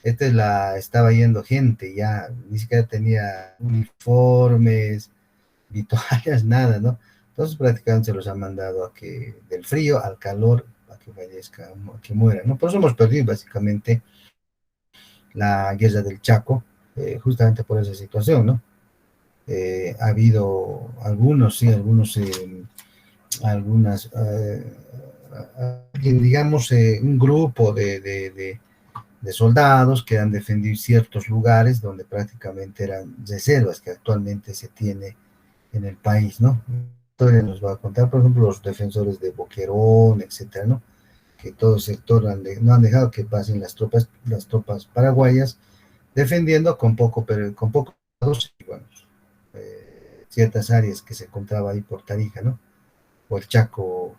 Estaba yendo gente, ya ni siquiera tenía uniformes, ni toallas, nada, ¿no? Entonces prácticamente se los ha mandado del frío al calor, a que fallezca, a que muera, ¿no? Por eso hemos perdido básicamente la guerra del Chaco, justamente por esa situación, ¿no? Ha habido algunos, sí, algunas, digamos, un grupo de soldados que han defendido ciertos lugares donde prácticamente eran reservas que actualmente se tiene en el país, ¿no? Todavía nos va a contar, por ejemplo, los defensores de Boquerón, etcétera, ¿no? Que todo el sector no han dejado que pasen las tropas paraguayas, defendiendo con poco, bueno, ciertas áreas que se encontraba ahí por Tarija, ¿no? O el Chaco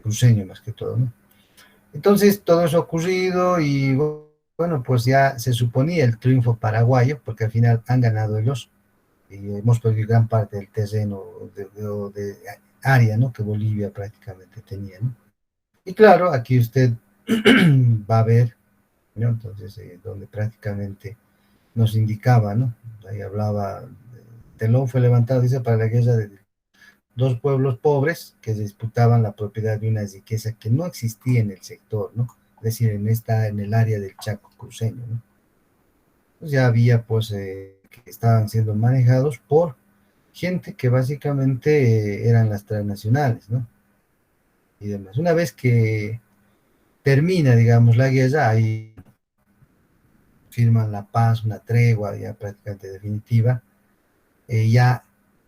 cruceño más que todo, ¿no? Entonces todo eso ha ocurrido y bueno, pues ya se suponía el triunfo paraguayo, porque al final han ganado ellos y hemos perdido gran parte del terreno de área, ¿no? Que Bolivia prácticamente tenía, ¿no? Y claro, aquí usted va a haber, ¿no? Entonces, donde prácticamente nos indicaba, ¿no? Ahí hablaba, telón fue levantado, dice, para la guerra de dos pueblos pobres que se disputaban la propiedad de una riqueza que no existía en el sector, ¿no? Es decir, en el área del Chaco cruceño, ¿no? Pues ya había, pues, que estaban siendo manejados por gente que básicamente eran las transnacionales, ¿no? Y demás. Una vez que termina, digamos, la guerra, ahí firman la paz, una tregua ya prácticamente definitiva, ya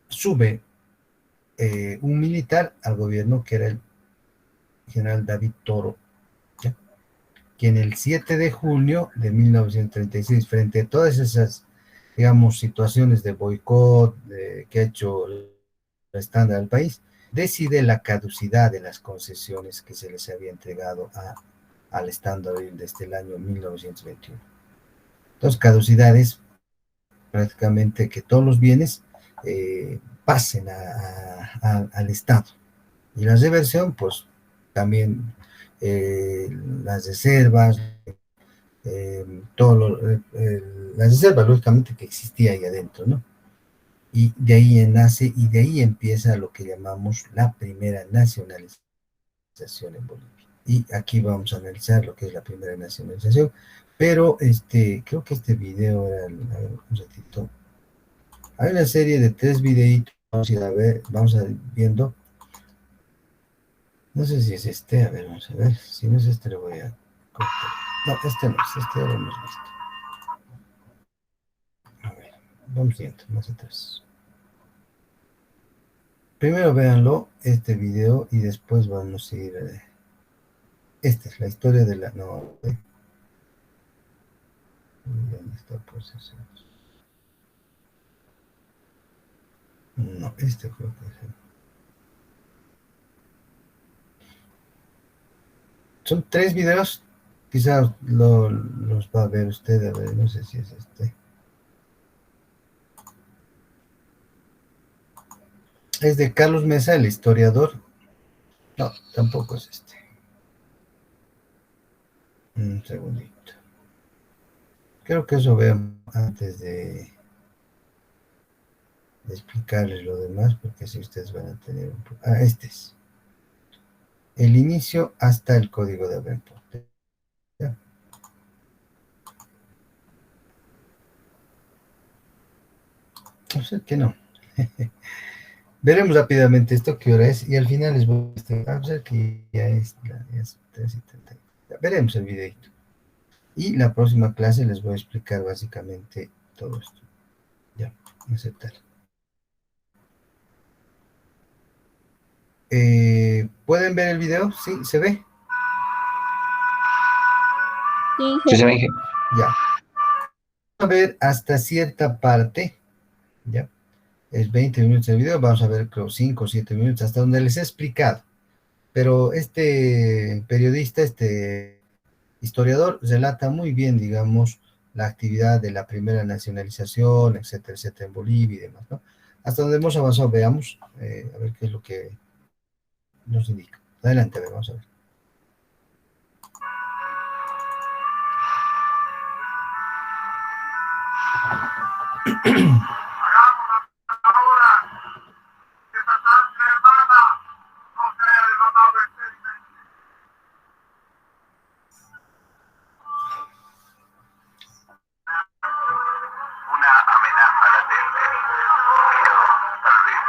sube un militar al gobierno que era el general David Toro, ¿ya? Quien el 7 de junio de 1936, frente a todas esas, digamos, situaciones de boicot que ha hecho el estándar del país, decide la caducidad de las concesiones que se les había entregado al estándar desde el año 1921. Entonces, caducidades prácticamente que todos los bienes pasen al Estado. Y la reversión, pues también las reservas, todo las reservas lógicamente que existía ahí adentro, ¿no? Y de ahí nace y de ahí empieza lo que llamamos la primera nacionalización en Bolivia. Y aquí vamos a analizar lo que es la primera nacionalización, pero creo que este video era, a ver, un ratito, hay una serie de 3 videitos, vamos a ir a ver, vamos a ir viendo. No sé si es este, a ver, vamos a ver. Si no es este, lo voy a cortar. No, este no es, este ya lo hemos visto. A ver, vamos viendo más atrás. Primero véanlo, este video, y después vamos a ir. Esta es la historia de la. No, ¿dónde está pues ese? No, este creo que es. Son 3 videos, quizás los va a ver usted, a ver, no sé si es este. Es de Carlos Mesa, el historiador. No, tampoco es este. Un segundito. Creo que eso veamos antes de explicarles lo demás, porque así ustedes van a tener un poco. Ah, este es. El inicio hasta el código de Davenport. ¿Ya? O sea que no. Veremos rápidamente esto, qué hora es, y al final les voy a ver que ya es, ya es 3:30. Ya veremos el videito. Y la próxima clase les voy a explicar básicamente todo esto. Ya, aceptar. ¿Pueden ver el video? ¿Sí? ¿Se ve? Sí, Sí, se ve. Ya. Vamos a ver hasta cierta parte, ¿ya? Es 20 minutos el video, vamos a ver creo 5 o 7 minutos, hasta donde les he explicado. Pero este periodista, este historiador, relata muy bien, digamos, la actividad de la primera nacionalización, etcétera, en Bolivia y demás, ¿no? Hasta donde hemos avanzado, veamos, a ver qué es lo que nos indica. Adelante, a ver, vamos a ver. Una amenaza latente, miedo, tal vez,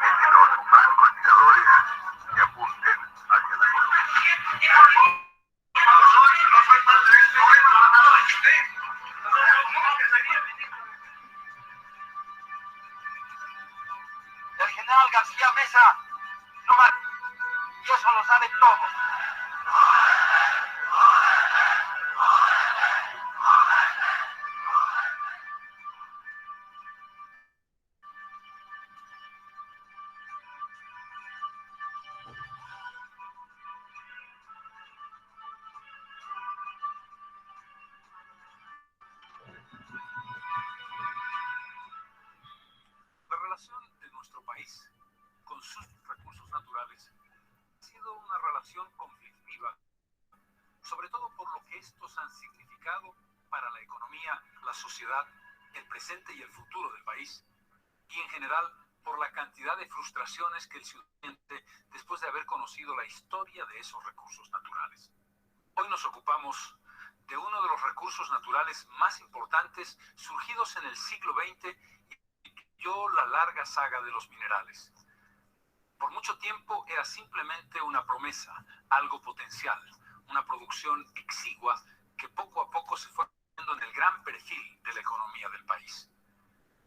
desde los francotiradores que apunten hacia la Colombia. No soy parte del problema, no soy usted. El general García Mesa no va, y eso lo saben todos. La relación de nuestro país con sus recursos naturales ha sido una relación conflictiva. sobre todo por lo que estos han significado para la economía, la sociedad, el presente y el futuro del país, y en general por la cantidad de frustraciones que el ciudadano siente después de haber conocido la historia de esos recursos naturales. Hoy nos ocupamos de uno de los recursos naturales más importantes surgidos en el siglo XX y que dio la larga saga de los minerales. Por mucho tiempo era simplemente una promesa, algo potencial, una producción exigua que poco a poco se fue poniendo en el gran perfil de la economía del país.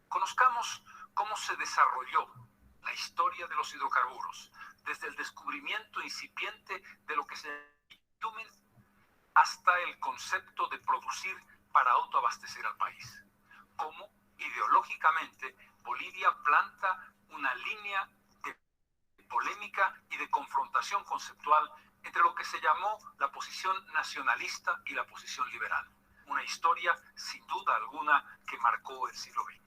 Conozcamos cómo se desarrolló la historia de los hidrocarburos, desde el descubrimiento incipiente de lo que se llama bitumen hasta el concepto de producir para autoabastecer al país. Cómo, ideológicamente, Bolivia planta una línea de polémica y de confrontación conceptual entre lo que se llamó la posición nacionalista y la posición liberal. Una historia, sin duda alguna, que marcó el siglo XX.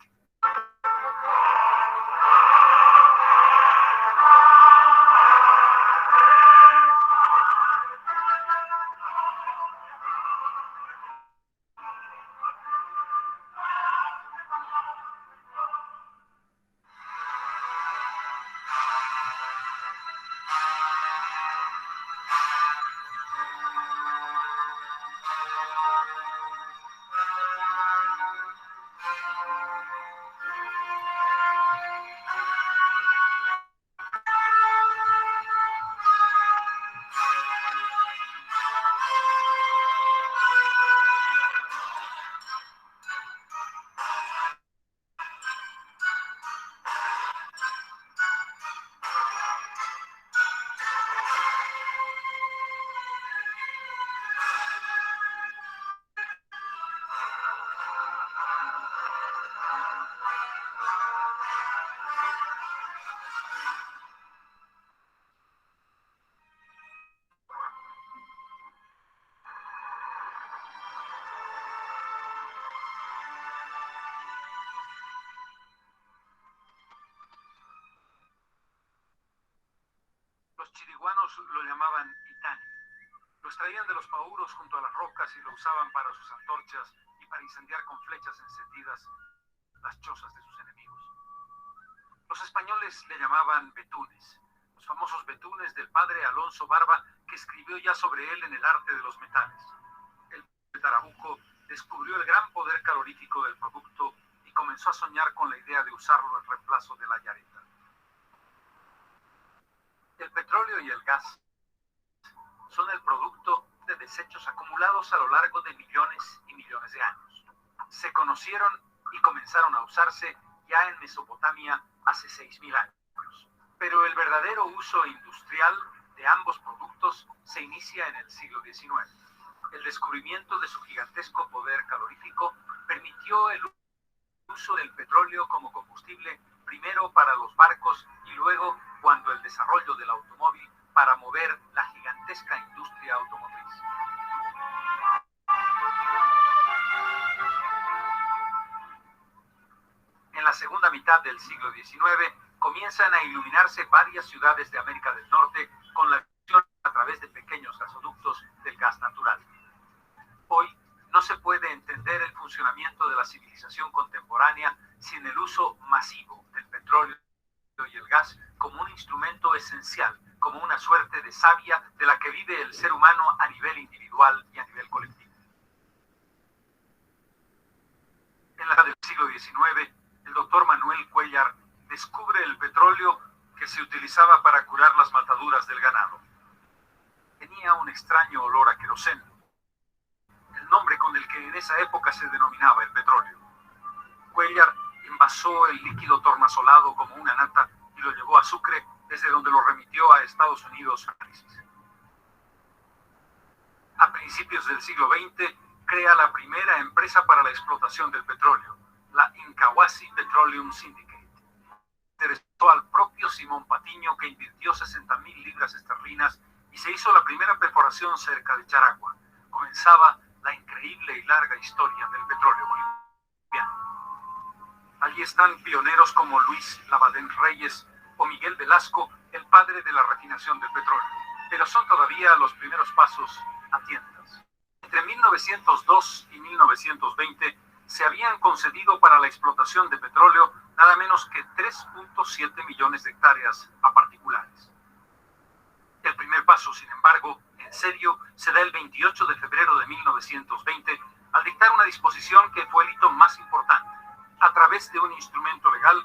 Los chiriguanos lo llamaban itani. Lo extraían de los pauros junto a las rocas y lo usaban para sus antorchas y para incendiar con flechas encendidas las chozas de sus enemigos. Los españoles le llamaban betunes, los famosos betunes del padre Alonso Barba, que escribió ya sobre él en El arte de los metales. El Tarabuco descubrió el gran poder calorífico del producto y comenzó a soñar con la idea de usarlo en reemplazo de la yareta. El petróleo y el gas son el producto de desechos acumulados a lo largo de millones y millones de años. Se conocieron y comenzaron a usarse ya en Mesopotamia hace 6.000 años. Pero el verdadero uso industrial de ambos productos se inicia en el siglo XIX. El descubrimiento de su gigantesco poder calorífico permitió el uso del petróleo como combustible primero para los barcos y luego, cuando el desarrollo del automóvil, para mover la gigantesca industria automotriz. En la segunda mitad del siglo XIX comienzan a iluminarse varias ciudades de América del Norte con la visión a través de pequeños gasoductos del gas natural. Hoy no se puede entender el funcionamiento de la civilización contemporánea sin el uso masivo del petróleo y el gas como un instrumento esencial, como una suerte de savia de la que vive el ser humano a nivel individual y a nivel colectivo. En la del siglo XIX, el doctor Manuel Cuéllar descubre el petróleo que se utilizaba para curar las mataduras del ganado. Tenía un extraño olor a queroseno, el nombre con el que en esa época se denominaba el petróleo. Cuéllar envasó el líquido tornasolado como una nata y lo llevó a Sucre, desde donde lo remitió a Estados Unidos a análisis. A principios del siglo XX, crea la primera empresa para la explotación del petróleo, la Incahuasi Petroleum Syndicate. Interesó al propio Simón Patiño, que invirtió 60.000 libras esterlinas y se hizo la primera perforación cerca de Charagua. Comenzaba la increíble y larga historia del petróleo boliviano. Allí están pioneros como Luis Labadén Reyes o Miguel Velasco, el padre de la refinación del petróleo. Pero son todavía los primeros pasos a tiendas. Entre 1902 y 1920 se habían concedido para la explotación de petróleo nada menos que 3.7 millones de hectáreas a particulares. El primer paso, sin embargo, en serio, se da el 28 de febrero de 1920 al dictar una disposición que fue el hito más importante. A través de un instrumento legal,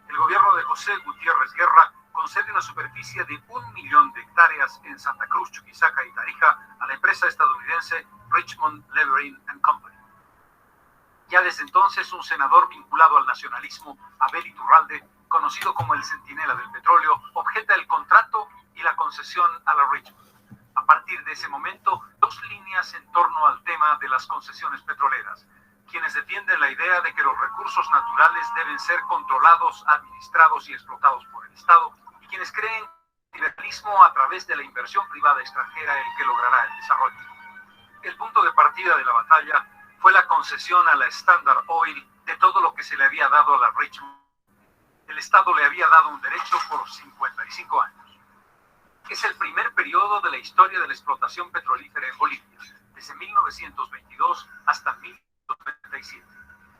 el gobierno de José Gutiérrez Guerra concede una superficie de 1 millón de hectáreas en Santa Cruz, Chuquisaca y Tarija a la empresa estadounidense Richmond, Levering and Company. Ya desde entonces, un senador vinculado al nacionalismo, Abel Iturralde, conocido como el Centinela del Petróleo, objeta el contrato y la concesión a la Richmond. A partir de ese momento, dos líneas en torno al tema de las concesiones petroleras. Quienes defienden la idea de que los recursos naturales deben ser controlados, administrados y explotados por el Estado, y quienes creen que el liberalismo a través de la inversión privada extranjera el que logrará el desarrollo. El punto de partida de la batalla fue la concesión a la Standard Oil de todo lo que se le había dado a la Richmond. El Estado le había dado un derecho por 55 años. Es el primer periodo de la historia de la explotación petrolífera en Bolivia, desde 1922 hasta 1937.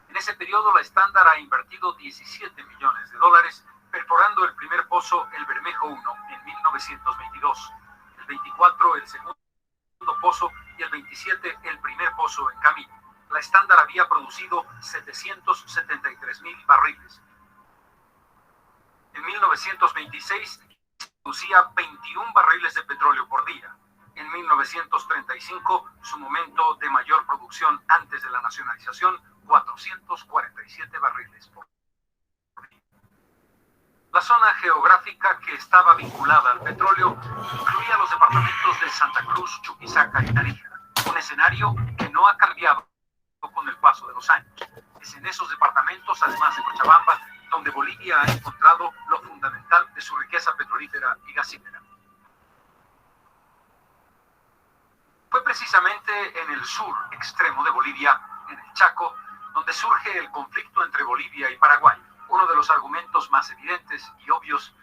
En ese periodo, la Standard ha invertido 17 millones de dólares, perforando el primer pozo, el Bermejo 1, en 1922, el 24 el segundo pozo y el 27 el primer pozo en camino. La Standard había producido 773,000 barriles. En 1926 producía 21 barriles de petróleo por día. En 1935, su momento de mayor producción antes de la nacionalización, 447 barriles por día. La zona geográfica que estaba vinculada al petróleo incluía los departamentos de Santa Cruz, Chuquisaca y Tarija, un escenario que no ha cambiado con el paso de los años. Es en esos departamentos, además de Cochabamba, donde Bolivia ha encontrado lo fundamental de su riqueza petrolífera y gasífera. Fue precisamente en el sur extremo de Bolivia, en el Chaco, donde surge el conflicto entre Bolivia y Paraguay. Uno de los argumentos más evidentes y obvios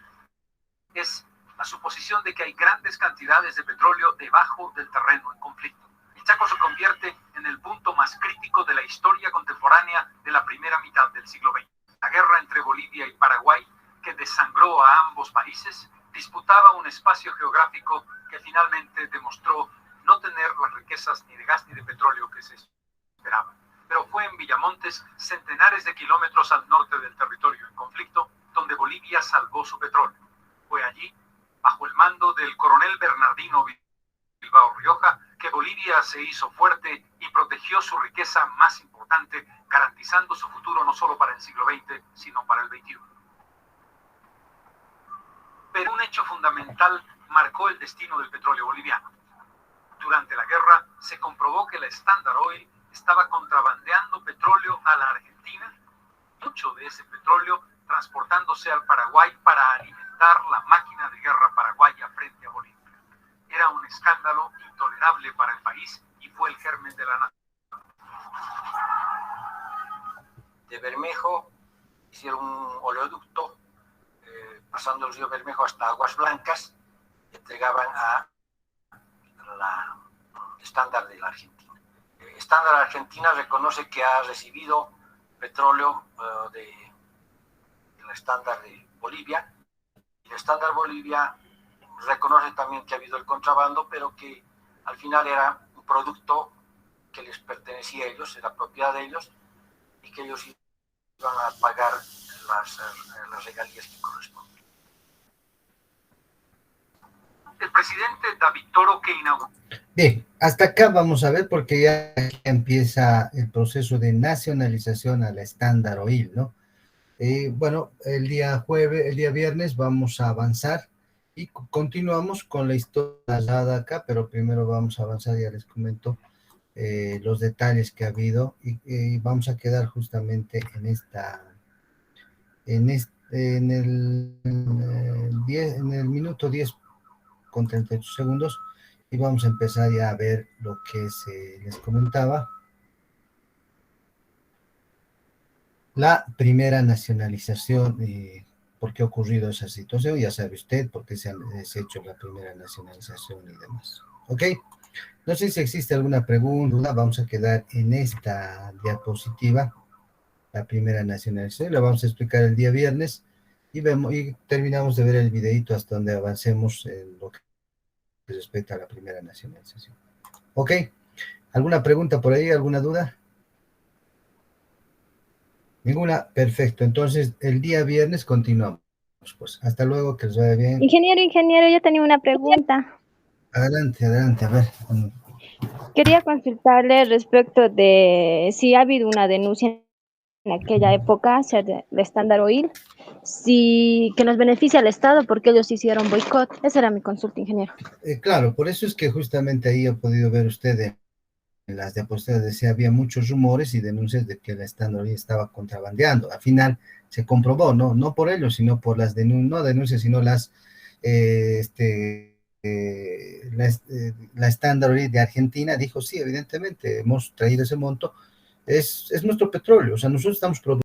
es la suposición de que hay grandes cantidades de petróleo debajo del terreno en conflicto. El Chaco se convierte en el punto más crítico de la historia contemporánea de la primera mitad del siglo XX. La guerra entre Bolivia y Paraguay, que desangró a ambos países, disputaba un espacio geográfico que finalmente demostró no tener las riquezas ni de gas ni de petróleo que se esperaban. Pero fue en Villamontes, centenares de kilómetros al norte del territorio en conflicto, donde Bolivia salvó su petróleo. Fue allí, bajo el mando del coronel Bernardino Bilbao Rioja, que Bolivia se hizo fuerte y protegió su riqueza más importante, garantizando su futuro no solo para el siglo XX, sino para el XXI. Pero un hecho fundamental marcó el destino del petróleo boliviano. Durante la guerra se comprobó que la Standard Oil estaba contrabandeando petróleo a la Argentina, mucho de ese petróleo transportándose al Paraguay para alimentar la máquina de guerra paraguaya frente a Bolivia. Era un escándalo intolerable para el país y fue el germen de la nación. De Bermejo hicieron un oleoducto pasando el río Bermejo hasta Aguas Blancas, entregaban a la Standard de la Argentina. Standard Argentina reconoce que ha recibido petróleo de la Standard de Bolivia, y la Standard Bolivia reconoce también que ha habido el contrabando, pero que al final era un producto que les pertenecía a ellos, era propiedad de ellos, y que ellos iban a pagar las regalías que corresponden. El presidente David Toro, que inauguró. Bien, hasta acá vamos a ver porque ya empieza el proceso de nacionalización a la Standard Oil, ¿no? Bueno, el día viernes vamos a avanzar y continuamos con la historia dada acá, pero primero vamos a avanzar, ya les comento los detalles que ha habido y vamos a quedar justamente en el minuto 10 con 38 segundos y vamos a empezar ya a ver lo que les comentaba. La primera nacionalización, ¿por qué ha ocurrido esa situación? Ya sabe usted por qué se ha hecho la primera nacionalización y demás. ¿Ok? No sé si existe alguna pregunta, vamos a quedar en esta diapositiva, la primera nacionalización, la vamos a explicar el día viernes y terminamos de ver el videito hasta donde avancemos en lo que respecta a la primera nacionalización. ¿Ok? ¿Alguna pregunta por ahí? ¿Alguna duda? Ninguna, perfecto. Entonces, el día viernes continuamos. Pues hasta luego, que les vaya bien. Ingeniero, yo tenía una pregunta. Adelante, adelante, a ver. Quería consultarle respecto de si ha habido una denuncia en aquella época hacia el Standard Oil, si que nos beneficia al Estado porque ellos hicieron boicot. Esa era mi consulta, ingeniero. Claro, por eso es que justamente ahí ha podido ver usted en las diapositivas, decía, había muchos rumores y denuncias de que el Standard Oil estaba contrabandeando. Al final se comprobó, ¿no? No por ellos, sino por las denuncias, no denuncias, sino las, la Standard Oil de Argentina dijo, sí, evidentemente, hemos traído ese monto, es nuestro petróleo, o sea, nosotros estamos produciendo